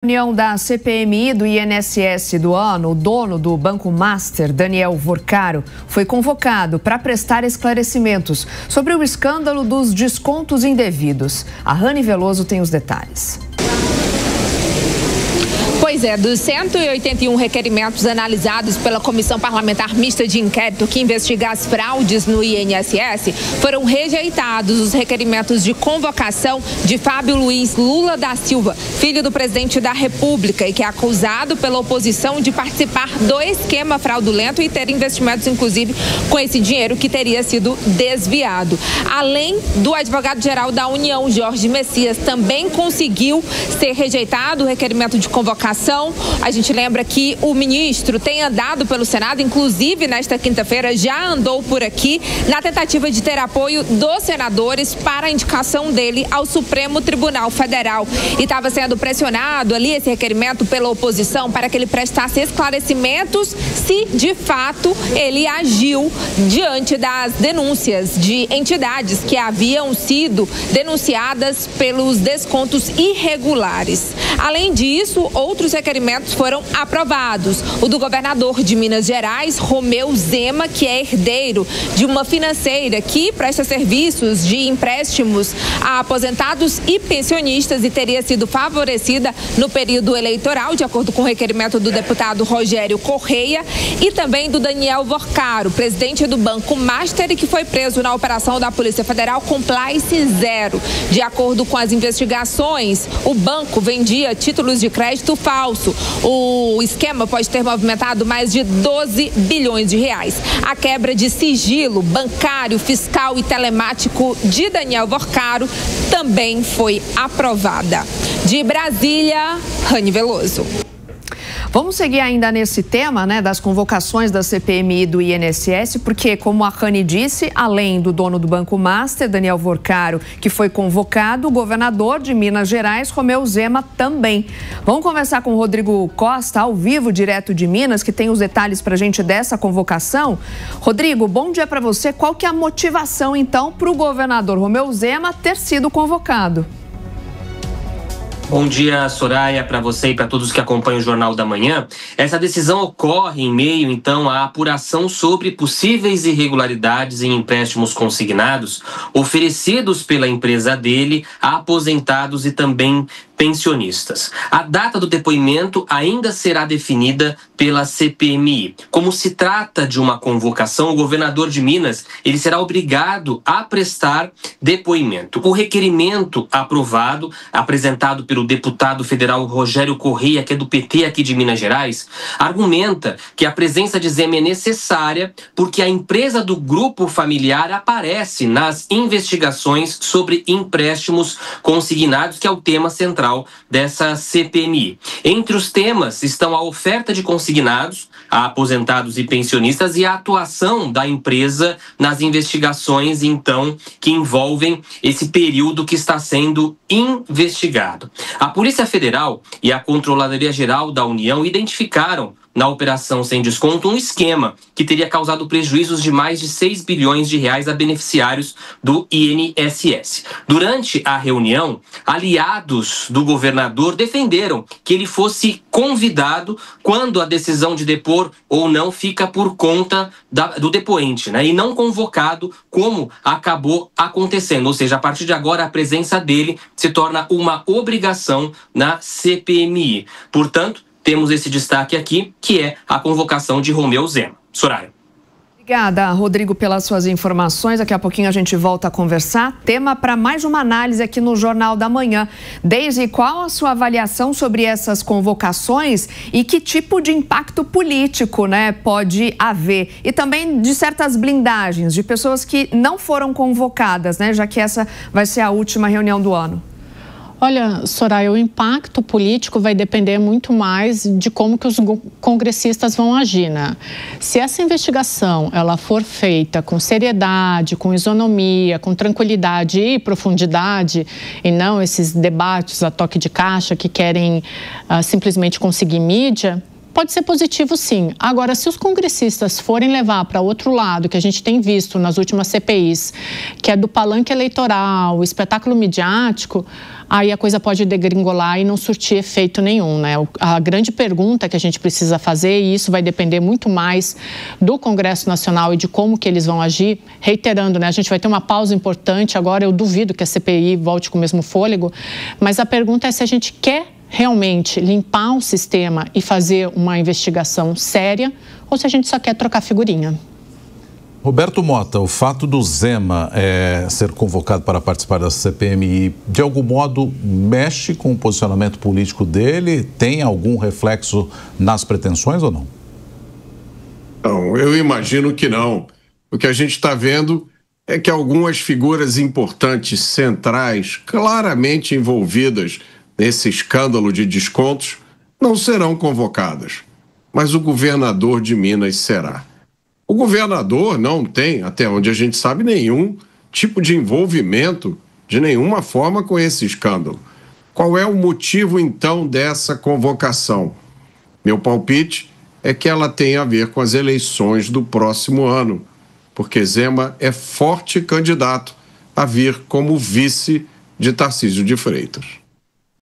Reunião da CPMI do INSS do ano, o dono do Banco Master, Daniel Vorcaro, foi convocado para prestar esclarecimentos sobre o escândalo dos descontos indevidos. A Rani Veloso tem os detalhes. Pois é, dos 181 requerimentos analisados pela Comissão Parlamentar Mista de Inquérito que investiga as fraudes no INSS, foram rejeitados os requerimentos de convocação de Fábio Luiz Lula da Silva, filho do presidente da República e que é acusado pela oposição de participar do esquema fraudulento e ter investimentos, inclusive, com esse dinheiro que teria sido desviado. Além do advogado-geral da União, Jorge Messias, também conseguiu ser rejeitado o requerimento de convocação. A gente lembra que o ministro tem andado pelo Senado, inclusive nesta quinta-feira já andou por aqui, na tentativa de ter apoio dos senadores para a indicação dele ao Supremo Tribunal Federal. E estava sendo pressionado ali esse requerimento pela oposição para que ele prestasse esclarecimentos se, de fato, ele agiu diante das denúncias de entidades que haviam sido denunciadas pelos descontos irregulares. Além disso, outros requerimentos foram aprovados. O do governador de Minas Gerais, Romeu Zema, que é herdeiro de uma financeira que presta serviços de empréstimos a aposentados e pensionistas e teria sido favorecida no período eleitoral, de acordo com o requerimento do deputado Rogério Correia, e também do Daniel Vorcaro, presidente do Banco Master, e que foi preso na operação da Polícia Federal Compliance Zero. De acordo com as investigações, o banco vendia títulos de crédito falso. O esquema pode ter movimentado mais de 12 bilhões de reais. A quebra de sigilo bancário, fiscal e telemático de Daniel Vorcaro também foi aprovada. De Brasília, Rani Veloso. Vamos seguir ainda nesse tema, das convocações da CPMI do INSS, porque, como a Rani disse, além do dono do Banco Master, Daniel Vorcaro, que foi convocado, o governador de Minas Gerais, Romeu Zema, também. Vamos conversar com o Rodrigo Costa, ao vivo, direto de Minas, que tem os detalhes para a gente dessa convocação. Rodrigo, bom dia para você. Qual que é a motivação, então, para o governador Romeu Zema ter sido convocado? Bom dia, Soraya, para você e para todos que acompanham o Jornal da Manhã. Essa decisão ocorre em meio, então, à apuração sobre possíveis irregularidades em empréstimos consignados oferecidos pela empresa dele a aposentados e também pensionistas. A data do depoimento ainda será definida pela CPMI. Como se trata de uma convocação, o governador de Minas, ele será obrigado a prestar depoimento. O requerimento aprovado, apresentado pelo deputado federal Rogério Correia, que é do PT aqui de Minas Gerais, argumenta que a presença de Zema é necessária porque a empresa do grupo familiar aparece nas investigações sobre empréstimos consignados, que é o tema central dessa CPMI. Entre os temas estão a oferta de consignados a aposentados e pensionistas e a atuação da empresa nas investigações, então, que envolvem esse período que está sendo investigado. A Polícia Federal e a Controladoria Geral da União identificaram na operação sem desconto um esquema que teria causado prejuízos de mais de 6 bilhões de reais a beneficiários do INSS. Durante a reunião, aliados do governador defenderam que ele fosse convidado quando a decisão de depor ou não fica por conta do depoente, e não convocado como acabou acontecendo. Ou seja, a partir de agora a presença dele se torna uma obrigação na CPMI. Portanto, temos esse destaque aqui, que é a convocação de Romeu Zema. Soraya. Obrigada, Rodrigo, pelas suas informações. Daqui a pouquinho a gente volta a conversar. Tema para mais uma análise aqui no Jornal da Manhã. Deise, qual a sua avaliação sobre essas convocações e que tipo de impacto político, pode haver? E também de certas blindagens de pessoas que não foram convocadas, já que essa vai ser a última reunião do ano. Olha, Soraya, o impacto político vai depender muito mais de como que os congressistas vão agir, Se essa investigação ela for feita com seriedade, com isonomia, com tranquilidade e profundidade, e não esses debates a toque de caixa que querem simplesmente conseguir mídia, pode ser positivo, sim. Agora, se os congressistas forem levar para outro lado, que a gente tem visto nas últimas CPIs, que é do palanque eleitoral, o espetáculo midiático, aí a coisa pode degringolar e não surtir efeito nenhum, né? A grande pergunta que a gente precisa fazer, e isso vai depender muito mais do Congresso Nacional e de como que eles vão agir, reiterando, né? A gente vai ter uma pausa importante agora, eu duvido que a CPI volte com o mesmo fôlego, mas a pergunta é se a gente quer realmente limpar o sistema e fazer uma investigação séria ou se a gente só quer trocar figurinha. Roberto Mota, o fato do Zema ser convocado para participar da CPMI, de algum modo mexe com o posicionamento político dele? Tem algum reflexo nas pretensões ou não? Não, eu imagino que não. O que a gente está vendo é que algumas figuras importantes, centrais, claramente envolvidas nesse escândalo de descontos, não serão convocadas. Mas o governador de Minas será. O governador não tem, até onde a gente sabe, nenhum tipo de envolvimento de nenhuma forma com esse escândalo. Qual é o motivo, então, dessa convocação? Meu palpite é que ela tem a ver com as eleições do próximo ano, porque Zema é forte candidato a vir como vice de Tarcísio de Freitas.